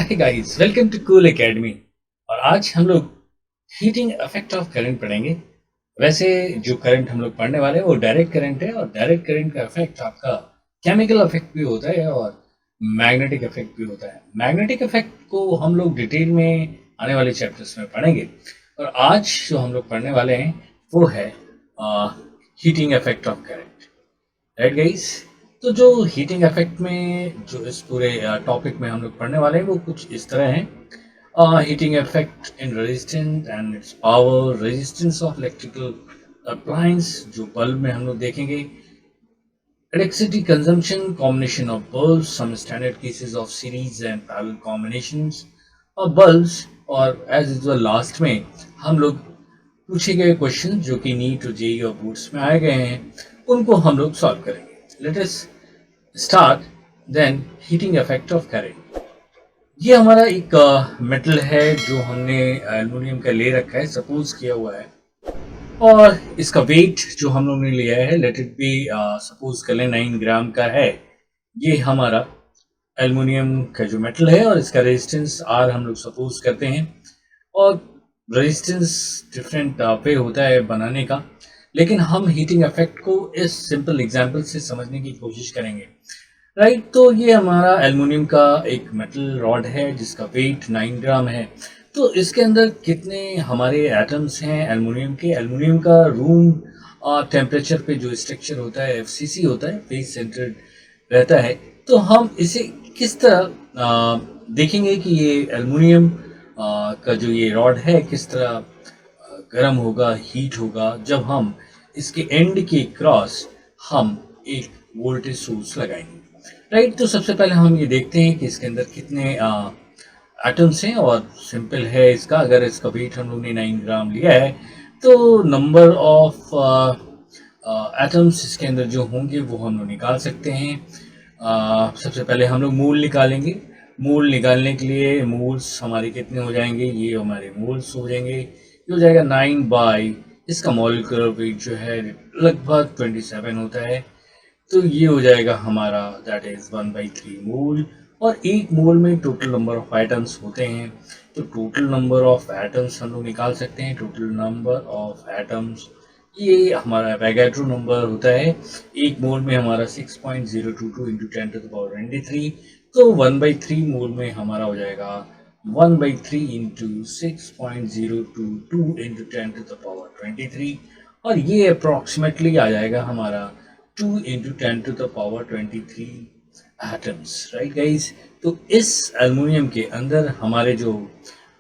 Hi guys, welcome to Cool Academy. और आज हम लोग हीटिंग इफेक्ट ऑफ करंट पढ़ेंगे। वैसे जो करंट हम लोग पढ़ने वाले हैं वो डायरेक्ट करंट है, और डायरेक्ट करंट का इफेक्ट आपका केमिकल इफेक्ट भी होता है और मैग्नेटिक इफेक्ट भी होता है। मैग्नेटिक इफेक्ट को हम लोग डिटेल में आने वाले चैप्टर्स में पढ़ेंगे, और आज जो हम लोग पढ़ने वाले हैं वो है heating effect of current. Right guys, तो जो हीटिंग इफेक्ट में जो इस पूरे टॉपिक में हम लोग पढ़ने वाले हैं वो कुछ इस तरह है। Heating effect in resistance and its power, resistance of electrical appliance जो बल्ब में हम लोग देखेंगे, electricity consumption, combination of bulb, some standard cases of series and parallel combinations of bulbs, और एज यूजुअल लास्ट में हम लोग पूछे गए क्वेश्चन जो कि नीट और जेईई और बोर्ड्स में आए गए हैं उनको हम लोग सॉल्व करेंगे। Let us start then heating effect of current. ये हमारा एक मेटल है जो हमने एल्युमिनियम का ले रखा है, सपोज किया हुआ है, और इसका वेट जो हम लोग ने लिया है, लेट इट बी सपोज कर लें 9 ग्राम का है। ये हमारा एल्युमिनियम का जो मेटल है, और इसका रेजिस्टेंस आर हम लोग सपोज करते हैं, और रेजिस्टेंस डिफरेंट पे होता है बनाने का, लेकिन हम हीटिंग इफेक्ट को इस सिंपल एग्जांपल से समझने की कोशिश करेंगे। राइट, तो ये हमारा एल्युमिनियम का एक मेटल रॉड है जिसका वेट 9 ग्राम है। तो इसके अंदर कितने हमारे एटम्स हैं एल्युमिनियम के? एल्युमिनियम का रूम टेम्परेचर पे जो स्ट्रक्चर होता है एफसीसी होता है, फेस सेंटर्ड रहता है। तो हम इसे किस तरह देखेंगे कि ये एल्युमिनियम का जो ये रॉड है किस तरह गर्म होगा, हीट होगा, जब हम इसके एंड के क्रॉस हम एक वोल्टेज सोर्स लगाएंगे। राइट, तो सबसे पहले हम ये देखते हैं कि इसके अंदर कितने एटम्स हैं, और सिंपल है इसका, अगर इसका वेट हम लोग ने 9 ग्राम लिया है तो नंबर ऑफ एटम्स इसके अंदर जो होंगे वो हम लोग निकाल सकते हैं। सबसे पहले हम लोग मोल निकालेंगे। मोल निकालने के लिए मोल्स हमारे कितने हो जाएंगे, ये हमारे मोल्स हो जाएंगे, ये हो जाएगा 9 बाई इसका मॉलिक्यूलर वेट जो है लगभग 27 होता है, तो ये हो जाएगा हमारा दैट इज 1/3 मोल। और एक मोल में टोटल नंबर ऑफ एटम्स होते हैं, तो टोटल नंबर ऑफ एटम्स हम लोग निकाल सकते हैं। टोटल नंबर ऑफ एटम्स ये हमारा एवोगाड्रो नंबर होता है। एक मोल में हमारा 6.022 इंटू 10⁻23, तो 1/3 मोल में हमारा हो जाएगा 1/3 इंटू 6.022 इंटू 10⁻23, और ये अप्रॉक्सीमेटली आ जाएगा हमारा 2 इंटू 10⁻23 एटम्स। राइट गाइज, तो इस एल्युमिनियम के अंदर हमारे जो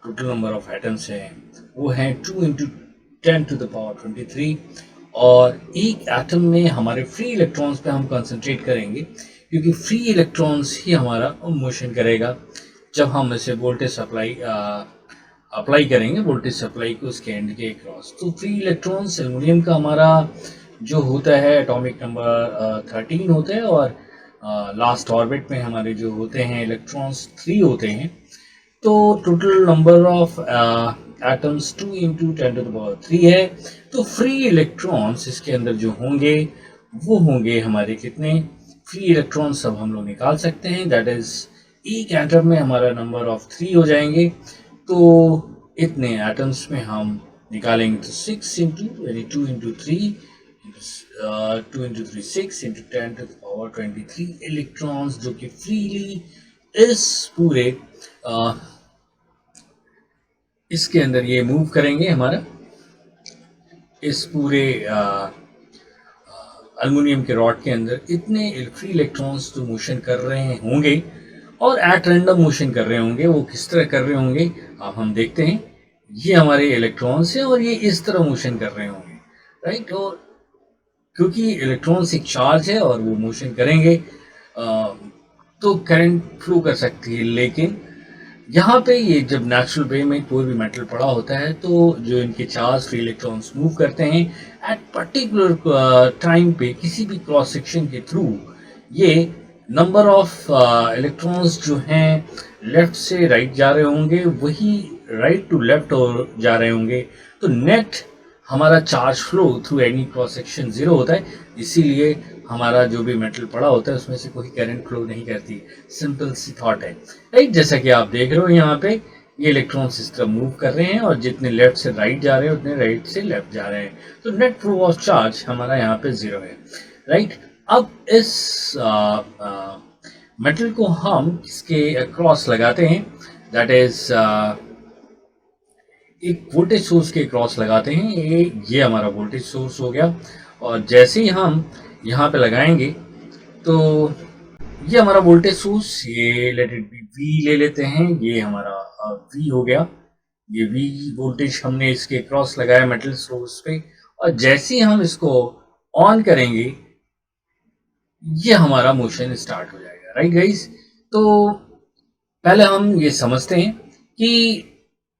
टोटल नंबर ऑफ एटम्स हैं वो हैं 2 इंटू 10⁻23, और एक एटम में हमारे फ्री इलेक्ट्रॉन्स पे हम कंसंट्रेट करेंगे, क्योंकि फ्री इलेक्ट्रॉन्स ही हमारा मोशन करेगा जब हम इसे वोल्टेज अप्लाई करेंगे, वोल्टेज सप्लाई को उसके एंड के क्रॉस। तो फ्री इलेक्ट्रॉन्स एल्युमिनियम का हमारा जो होता है एटॉमिक नंबर 13 होता है, और लास्ट ऑर्बिट में हमारे जो होते हैं इलेक्ट्रॉन्स 3 होते हैं। तो total number of atoms 2 into 10⁻3 है। तो फ्री इलेक्ट्रॉन्स इसके अंदर जो होंगे वो होंगे हमारे कितने? फ्री इलेक्ट्रॉन्स सब हम लोग निकाल सकते हैं, दैट इज एक एटम में हमारा नंबर ऑफ 3 हो जाएंगे, तो इतने एटम्स में हम निकालेंगे, तो 6 इंटू यानी 2 इंटू 3 2 इंटू 3 6 इंटू 10⁻23 इलेक्ट्रॉन्स जो कि फ्रीली इस पूरे इसके अंदर ये मूव करेंगे। हमारा इस पूरे एल्युमिनियम के रॉड के अंदर इतने फ्री इलेक्ट्रॉन्स जो मोशन कर रहे होंगे, और एट रैंडम मोशन कर रहे होंगे। वो किस तरह कर रहे होंगे अब हम देखते हैं। ये हमारे इलेक्ट्रॉन्स हैं, और ये इस तरह मोशन कर रहे होंगे। राइट, और क्योंकि इलेक्ट्रॉन्स एक चार्ज है और वो मोशन करेंगे तो करंट फ्लो कर सकती है। लेकिन यहाँ पे ये जब नेचुरल वे में कोई भी मेटल पड़ा होता है, तो जो इनके चार्ज फ्री इलेक्ट्रॉन्स मूव करते हैं एट पर्टिकुलर टाइम पे किसी भी क्रॉस सेक्शन के थ्रू, ये नंबर ऑफ इलेक्ट्रॉन्स जो हैं लेफ्ट से राइट जा रहे होंगे, वही राइट टू लेफ्ट जा रहे होंगे। तो नेट हमारा charge flow through any cross section 0 होता है, इसीलिए हमारा जो भी मेटल पड़ा होता है उसमें से कोई करंट फ्लो नहीं करती। सिंपल सी थॉट है, राइट। जैसा कि आप देख रहे हो यहाँ पे ये इलेक्ट्रॉन्स इस तरह मूव कर रहे हैं और जितने लेफ्ट से राइट जा रहे हैं उतने राइट से लेफ्ट जा रहे हैं। तो नेट फ्लो ऑफ चार्ज हमारा यहाँ पे 0 है, राइट। अब इस मेटल को हम इसके अक्रॉस लगाते हैं, दैट इज एक वोल्टेज सोर्स के क्रॉस लगाते हैं। ये हमारा वोल्टेज सोर्स हो गया और जैसे ही हम यहाँ पे लगाएंगे तो ये हमारा वोल्टेज सोर्स, ये लेट इट बी वी ले लेते हैं, ये हमारा वी हो गया। ये वी वोल्टेज हमने इसके क्रॉस लगाया मेटल सोर्स पे और जैसे ही हम इसको ऑन करेंगे ये हमारा मोशन स्टार्ट हो जाएगा, राइट गाइस। तो पहले हम ये समझते हैं कि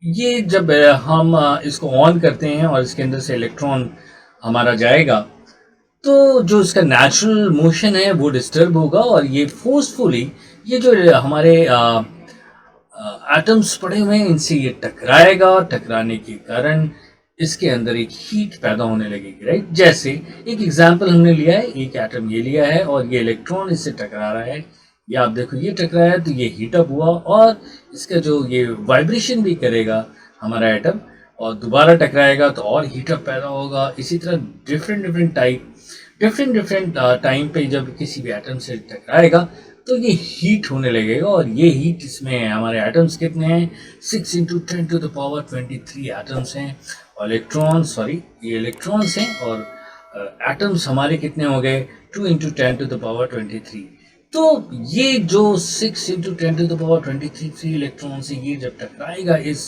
ये जब हम इसको ऑन करते हैं और इसके अंदर से इलेक्ट्रॉन हमारा जाएगा तो जो इसका नेचुरल मोशन है वो डिस्टर्ब होगा और ये फोर्सफुली ये जो हमारे एटम्स पड़े हुए हैं इनसे ये टकराएगा। टकराने के कारण इसके अंदर एक हीट पैदा होने लगेगी, राइट। जैसे एक एग्जांपल हमने लिया है, एक एटम ये लिया है और ये इलेक्ट्रॉन इससे टकरा रहा है। ये आप देखो ये टकराया तो ये हीट अप हुआ और इसका जो ये वाइब्रेशन भी करेगा हमारा एटम और दोबारा टकराएगा तो और हीट अप पैदा होगा। इसी तरह डिफरेंट टाइम पे जब किसी भी एटम से टकराएगा तो ये हीट होने लगेगा और ये हीट, इसमें हमारे एटम्स कितने हैं, 6 × 10⁻23 एटम्स हैं और ये इलेक्ट्रॉन्स हैं और एटम्स हमारे कितने हो गए, 2 × 10⁻23। तो ये जो 6 × 10⁻23 इलेक्ट्रॉन्स है ये जब टकराएगा इस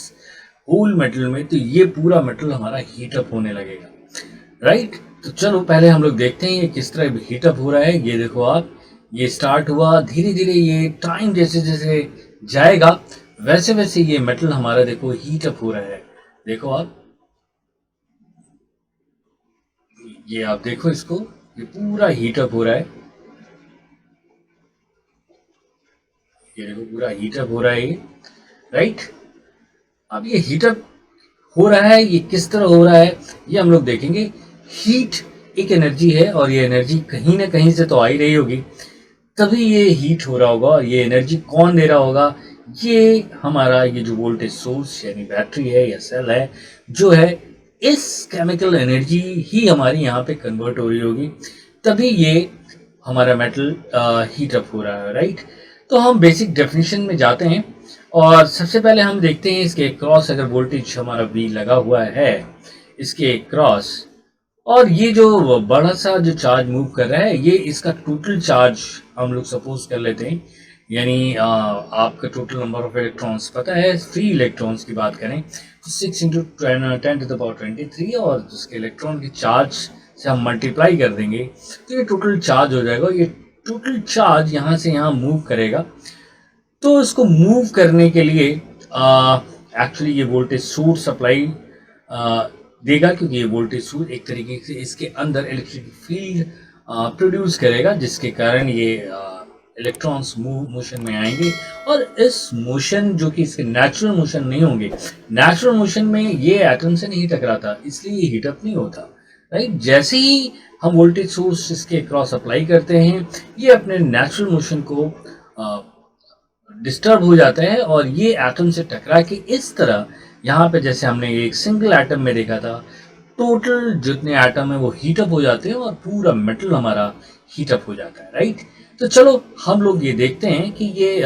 होल मेटल में तो ये पूरा मेटल हमारा हीट अप होने लगेगा, राइट। तो चलो पहले हम लोग देखते हैं ये किस तरह हीट अप हो रहा है। ये देखो आप, ये स्टार्ट हुआ, धीरे धीरे ये टाइम जैसे जैसे जाएगा वैसे वैसे ये मेटल हमारा देखो हीट अप हो रहा है। देखो आप, ये आप देखो इसको, ये पूरा हीट अप हो रहा है। ये देखो पूरा हीट अप हो रहा है ये, राइट। अब ये हीट अप हो रहा है, ये किस तरह हो रहा है ये हम लोग देखेंगे। हीट एक एनर्जी है और ये एनर्जी कहीं ना कहीं से तो आ ही रही होगी, तभी ये हीट हो रहा होगा। और ये एनर्जी कौन दे रहा होगा, ये हमारा ये जो वोल्टेज सोर्स यानी बैटरी है या सेल है जो है, इस केमिकल एनर्जी ही हमारी यहाँ पे कन्वर्ट हो रही होगी, तभी ये हमारा मेटल हीट अप हो रहा है, राइट। तो हम बेसिक डेफिनेशन में जाते हैं और सबसे पहले हम देखते हैं इसके क्रॉस अगर वोल्टेज हमारा V लगा हुआ है इसके क्रॉस और ये जो बड़ा सा जो चार्ज मूव कर रहा है ये इसका टोटल चार्ज हम लोग सपोज कर लेते हैं, यानी आपका टोटल नंबर ऑफ इलेक्ट्रॉन्स पता है, फ्री इलेक्ट्रॉन्स की बात करें तो 6 × 10⁻23 और जिसके इलेक्ट्रॉन के चार्ज से हम मल्टीप्लाई कर देंगे तो ये टोटल चार्ज हो जाएगा। ये टोटल चार्ज यहाँ से यहाँ मूव करेगा तो इसको मूव करने के लिए एक्चुअली ये वोल्टेज सोर्स सप्लाई देगा, क्योंकि ये वोल्टेज सोर्स एक तरीके से इसके अंदर इलेक्ट्रिक फील्ड प्रोड्यूस करेगा जिसके कारण ये इलेक्ट्रॉन्स मोशन में आएंगे और इस मोशन जो कि इसके नेचुरल मोशन नहीं होंगे, नेचुरल मोशन में ये एटम से नहीं टकराता इसलिए ये हीट अप नहीं होता, राइट। जैसे ही हम वोल्टेज सोर्स इसके क्रॉस अप्लाई करते हैं ये अपने नेचुरल मोशन को डिस्टर्ब हो जाता है और ये एटम से टकरा के इस तरह यहाँ पे जैसे हमने एक सिंगल एटम में देखा था टोटल जितने एटम है वो हीट अप हो जाते हैं और पूरा मेटल हमारा हीट अप हो जाता है, राइट। तो चलो हम लोग ये देखते हैं कि ये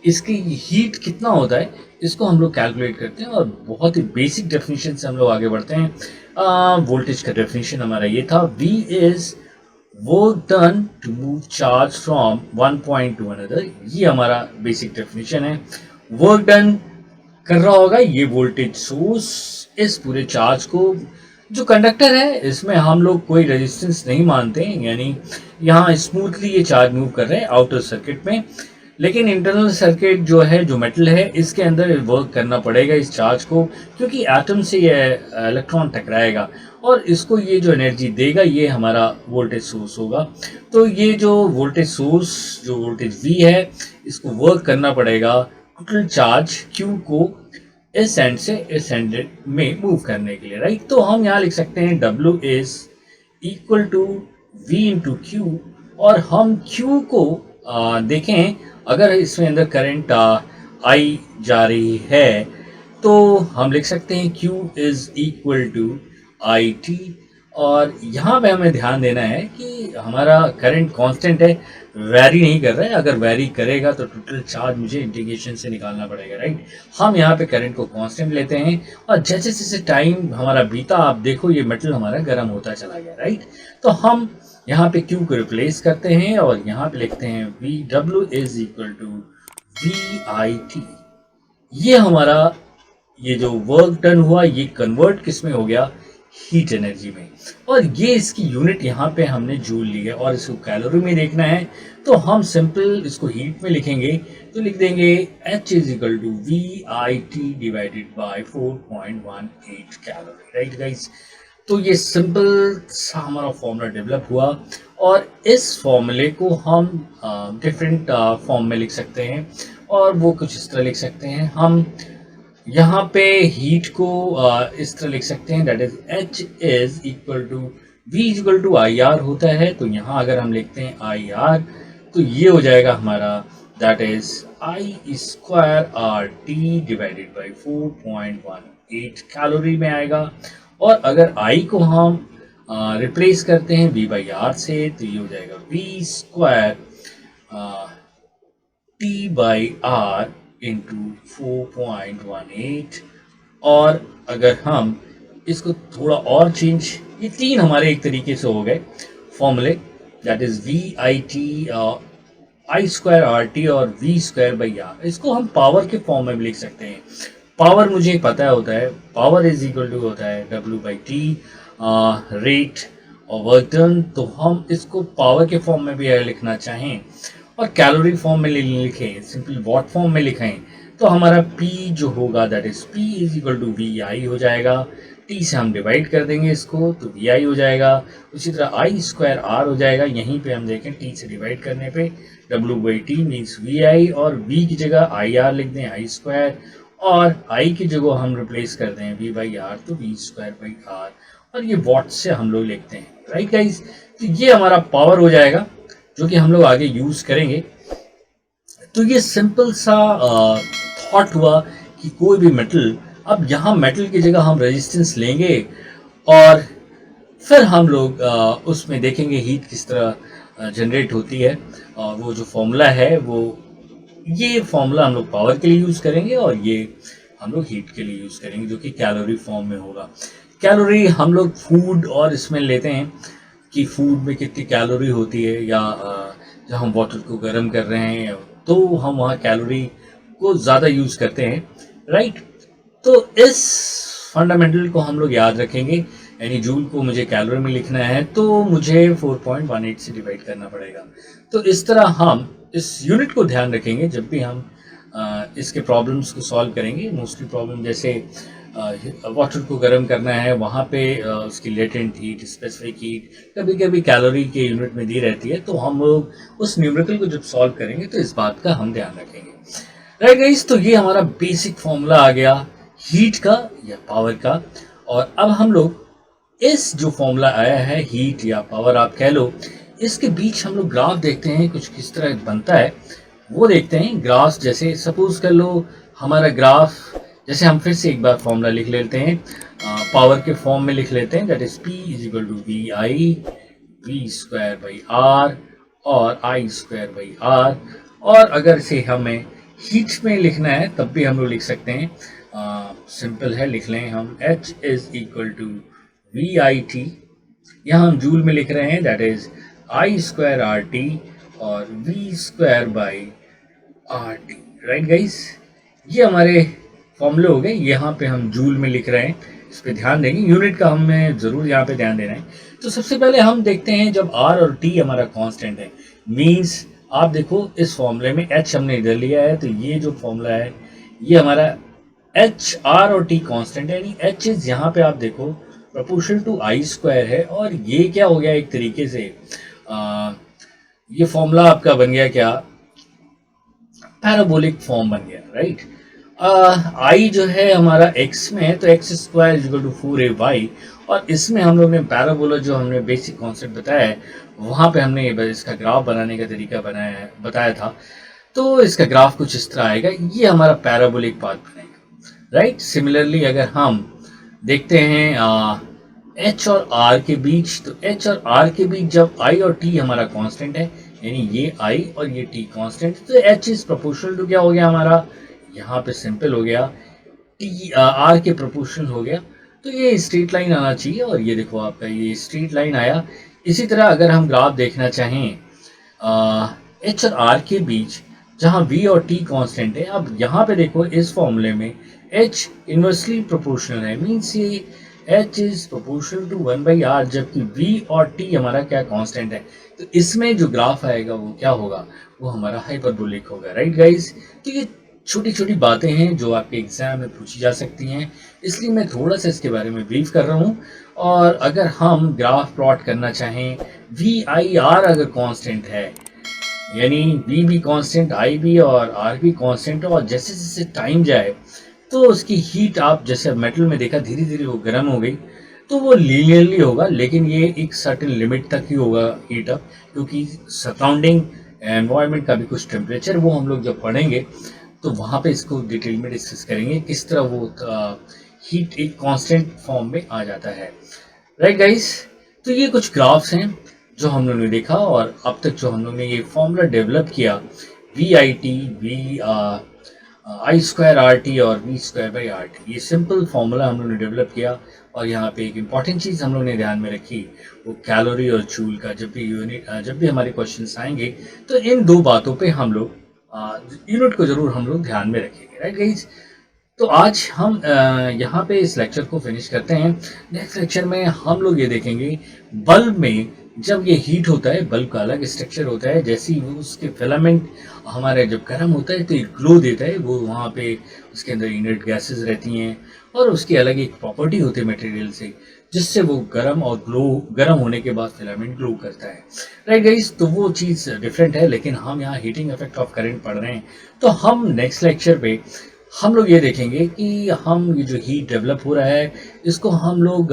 इसकी हीट कितना होता है, इसको हम लोग कैलकुलेट करते हैं और बहुत ही बेसिक डेफिनेशन से हम लोग आगे बढ़ते हैं। वोल्टेज का डेफिनेशन हमारा ये था, V is work done to move charge from one point to another. ये हमारा बेसिक डेफिनेशन है। वर्क डन कर रहा होगा ये वोल्टेज सोर्स इस पूरे चार्ज को, जो कंडक्टर है इसमें हम लोग कोई रेजिस्टेंस नहीं मानते हैं, यानी यहाँ स्मूथली ये चार्ज मूव कर रहे हैं आउटर सर्किट में, लेकिन इंटरनल सर्किट जो है, जो मेटल है, इसके अंदर वर्क करना पड़ेगा इस चार्ज को, क्योंकि एटम से ये इलेक्ट्रॉन टकराएगा और इसको ये जो एनर्जी देगा ये हमारा वोल्टेज सोर्स होगा। तो ये जो वोल्टेज सोर्स, जो वोल्टेज V है, इसको वर्क करना पड़ेगा टोटल चार्ज Q को इस एंड से इस एंड में मूव करने के लिए, राइट। तो हम यहाँ लिख सकते हैं W is equal to V into Q, और हम Q को देखें, अगर इसमें अंदर करंट I जा रही है तो हम लिख सकते हैं Q is equal to I T. और यहाँ पे हमें ध्यान देना है कि हमारा करंट कांस्टेंट है, वैरी नहीं कर रहा है। अगर वैरी करेगा तो टोटल चार्ज मुझे इंटीग्रेशन से निकालना पड़ेगा, राइट। हम यहाँ पे करंट को कांस्टेंट लेते हैं, और जैसे जैसे टाइम हमारा बीता, आप देखो ये मेटल हमारा गर्म होता चला गया, राइट। तो हम यहाँ पे Q को रिप्लेस करते हैं और यहाँ पे लिखते हैं V W is equal to V I T. ये हमारा ये जो वर्क डन हुआ ये कन्वर्ट किस में हो गया, हीट एनर्जी में। और ये इसकी यूनिट यहाँ पे हमने जूल ली है, और इसको कैलोरी में देखना है तो हम सिंपल इसको हीट में लिखेंगे, तो लिख देंगे H is equal to V I T divided by 4.18 calorie, right guys. तो ये सिंपल सा हमारा फॉर्मूला डेवलप हुआ, और इस फॉर्मूले को हम डिफरेंट फॉर्म में लिख सकते हैं, और वो कुछ इस तरह लिख सकते हैं। हम यहाँ पे हीट को इस तरह लिख सकते हैं, that is H is equal to V equal to I R होता है। तो यहाँ अगर हम लिखते हैं आई आर, तो ये हो जाएगा हमारा, that is I square R T divided by 4.18 calorie में आएगा। और अगर I को हम रिप्लेस करते हैं V बाई आर से, तो ये हो जाएगा V square T by R into 4.18। और अगर हम इसको थोड़ा और चेंज, ये तीन हमारे एक तरीके से हो गए फॉर्मूले, that is V I T, I square R T और वी स्क्वायर बाई आर। इसको हम पावर के फॉर्म में भी लिख सकते हैं। पावर मुझे पता होता है, पावर इज इक्वल टू होता है डब्ल्यू बाई टी, रेट और वर्क डन। तो हम इसको पावर के फॉर्म में भी अगर लिखना चाहें और कैलोरी फॉर्म में लिखें, सिंपल वॉट फॉर्म में लिखें, तो हमारा P जो होगा that is P is equal to V I हो जाएगा। T से हम डिवाइड कर देंगे इसको, तो वी आई हो जाएगा। उसी तरह आई स्क्वायर आर हो जाएगा, यहीं पे हम देखें T से डिवाइड करने पे W by T means V I, और V की जगह आई आर लिख दें आई स्क्वायर, और I की जगह हम रिप्लेस कर दें V बाई आर, तो V स्क्वायर बाई आर, और ये वॉट से हम लोग लिखते हैं, राइट गाइज। तो ये हमारा पावर हो जाएगा जो कि हम लोग आगे यूज करेंगे। तो ये सिंपल सा थॉट हुआ कि कोई भी मेटल, अब यहाँ मेटल की जगह हम रेजिस्टेंस लेंगे, और फिर हम लोग उसमें देखेंगे हीट किस तरह जनरेट होती है। और वो जो फॉर्मूला है वो, ये फॉर्मूला हम लोग पावर के लिए यूज़ करेंगे, और ये हम लोग हीट के लिए यूज़ करेंगे, जो कि कैलोरी फॉर्म में होगा। कैलोरी हम लोग फूड और इसमें लेते हैं कि फूड में कितनी कैलोरी होती है, या जब हम वाटर को गर्म कर रहे हैं तो हम वहाँ कैलोरी को ज़्यादा यूज़ करते हैं, राइट। तो इस फंडामेंटल को हम लोग याद रखेंगे, यानी जूल को मुझे कैलोरी में लिखना है तो मुझे 4.18 से डिवाइड करना पड़ेगा। तो इस तरह हम इस यूनिट को ध्यान रखेंगे जब भी हम इसके प्रॉब्लम्स को सॉल्व करेंगे। मोस्टली प्रॉब्लम जैसे वाटर को गर्म करना है, वहाँ पे उसकी लेटेंट हीट, स्पेसिफिक हीट कभी कभी कैलोरी के यूनिट में दी रहती है, तो हम लोग उस न्यूमेरिकल को जब सॉल्व करेंगे तो इस बात का हम ध्यान रखेंगे, राइट गाइस। तो ये हमारा बेसिक फॉर्मूला आ गया हीट का या पावर का। और अब हम लोग इस जो फॉर्मूला आया है हीट या पावर आप कह लो, इसके बीच हम लोग ग्राफ देखते हैं कुछ किस तरह बनता है, वो देखते हैं। ग्राफ जैसे सपोज कर लो हमारा ग्राफ, जैसे हम फिर से एक बार फॉर्मूला लिख लेते हैं, पावर के फॉर्म में लिख लेते हैं, that is P is equal to V I V square by R और आई स्क्वायर बाई आर। और अगर इसे हमें हीट में लिखना है तब भी हम लोग लिख सकते हैं, सिंपल है, लिख लें हम H is equal to V I T, यहाँ हम जूल में लिख रहे हैं, that is I square R T और V square by R T, right guys. ये हमारे फॉर्मूले हो गए, यहाँ पे हम जूल में लिख रहे हैं, इस पे ध्यान देंगे, यूनिट का हमें ज़रूर यहाँ पे ध्यान देना है। तो सबसे पहले हम देखते हैं जब R और T हमारा कांस्टेंट है, मींस आप देखो इस फॉर्मूले में H हमने इधर लिया है, तो ये जो फॉर्मूला है ये हमारा H, R और T कांस्टेंट है, यानी H इज यहाँ पे आप देखो प्रोपोर्शनल टू आई स्क्वायर है। और ये क्या हो गया, एक तरीके से ये फॉर्मूला आपका बन गया क्या, पैराबोलिक फॉर्म बन गया, राइट। आई जो है हमारा x में है, तो x square is equal to 4ay, और इसमें हम लोग ने पैराबोला जो हमने बेसिक कॉन्सेप्ट बताया है, वहाँ पे हमने इसका ग्राफ बनाने का तरीका बताया था। तो इसका ग्राफ कुछ इस तरह आएगा, ये हमारा पैराबोलिक पाथ बनेगा, राइट। सिमिलरली अगर हम देखते हैं एच और आर के बीच, तो एच और आर के बीच जब आई और टी हमारा कांस्टेंट है, यानी ये आई और ये टी कांस्टेंट, तो एच इज प्रोपोर्शनल टू क्या हो गया हमारा, यहाँ पे सिंपल हो गया, टी आर के प्रोपोर्शनल हो गया। तो ये स्ट्रेट लाइन आना चाहिए, और ये देखो आपका ये स्ट्रेट लाइन आया। इसी तरह अगर हम ग्राफ देखना चाहें एच और आर के बीच, जहाँ वी और टी कांस्टेंट है, अब यहाँ पे देखो इस फॉर्मूले में एच इनवर्सली प्रोपोर्शनल है, मीन्स ये h is proportional to 1/r, जबकि वी और टी हमारा क्या कांस्टेंट है। तो इसमें जो ग्राफ आएगा वो क्या होगा, वो हमारा हाइपरबोलिक होगा, राइट गाइस। तो ये छोटी छोटी बातें हैं जो आपके एग्जाम में पूछी जा सकती हैं, इसलिए मैं थोड़ा सा इसके बारे में ब्रीफ कर रहा हूँ। और अगर हम ग्राफ प्लॉट करना चाहें, वी आई आर अगर कांस्टेंट है, यानी वी भी कांस्टेंट, आई भी और आर भी कांस्टेंट, और जैसे जैसे टाइम जाए तो उसकी हीट, आप जैसे मेटल में देखा धीरे धीरे वो गर्म हो गई, तो वो लीनियरली होगा, लेकिन ये एक सर्टेन लिमिट तक ही होगा हीट अप, क्योंकि सराउंडिंग एनवायरनमेंट का भी कुछ टेम्परेचर, वो हम लोग जब पढ़ेंगे तो वहाँ पे इसको डिटेल में डिस्कस करेंगे किस तरह वो हीट एक कांस्टेंट फॉर्म में आ जाता है, राइट गाइस। तो ये कुछ ग्राफ्स हैं जो हम लोगों ने देखा, और अब तक जो हम लोग ने ये फॉर्मूला डेवलप किया, V I T, V I square R T और V square by R T, ये सिंपल फॉर्मूला हम लोग ने डेवलप किया। और यहाँ पे एक इम्पॉर्टेंट चीज़ हम लोग ने ध्यान में रखी, वो कैलोरी और जूल का, जब भी हमारे क्वेश्चंस आएंगे तो इन दो बातों पे हम लोग यूनिट को जरूर हम लोग ध्यान में रखेंगे, राइट गाइज। तो आज हम यहाँ पे इस लेक्चर को फिनिश करते हैं। नेक्स्ट लेक्चर में हम लोग ये देखेंगे, बल्ब में जब ये हीट होता है, बल्ब का अलग स्ट्रक्चर होता है, जैसे ही उसके फिलामेंट हमारे जब गर्म होता है तो एक ग्लो देता है, वो वहाँ पे उसके अंदर इनर्ट गैसेस रहती हैं, और उसकी अलग एक प्रॉपर्टी होती है मटेरियल से, जिससे वो गर्म होने के बाद फिलामेंट ग्लो करता है, राइट गाइस। तो वो चीज़ डिफरेंट है, लेकिन हम यहाँ हीटिंग इफेक्ट ऑफ करंट पढ़ रहे हैं। तो हम नेक्स्ट लेक्चर पे हम लोग ये देखेंगे कि हम ये जो हीट डेवलप हो रहा है, इसको हम लोग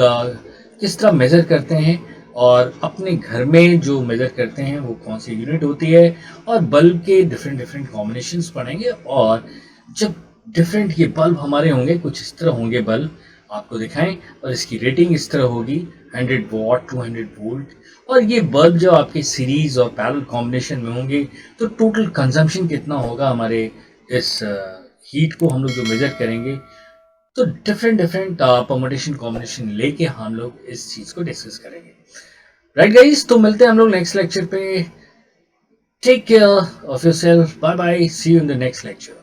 किस तरह मेज़र करते हैं, और अपने घर में जो मेज़र करते हैं वो कौन सी यूनिट होती है, और बल्ब के डिफरेंट कॉम्बिनेशंस पढ़ेंगे। और जब डिफरेंट ये बल्ब हमारे होंगे, कुछ इस तरह होंगे बल्ब, आपको दिखाएं, और इसकी रेटिंग इस तरह होगी 100 वॉट 200 वोल्ट, और ये बल्ब जो आपके सीरीज और पैरेलल कॉम्बिनेशन में होंगे, तो टोटल कंजम्पशन कितना होगा हमारे इस हीट को हम लोग जो मेजर करेंगे। तो डिफरेंट परमुटेशन कॉम्बिनेशन लेके हम लोग इस चीज को डिस्कस करेंगे, राइट गाइस। तो मिलते हैं हम लोग नेक्स्ट लेक्चर पे। Take care of yourself, bye bye, see you in the next lecture.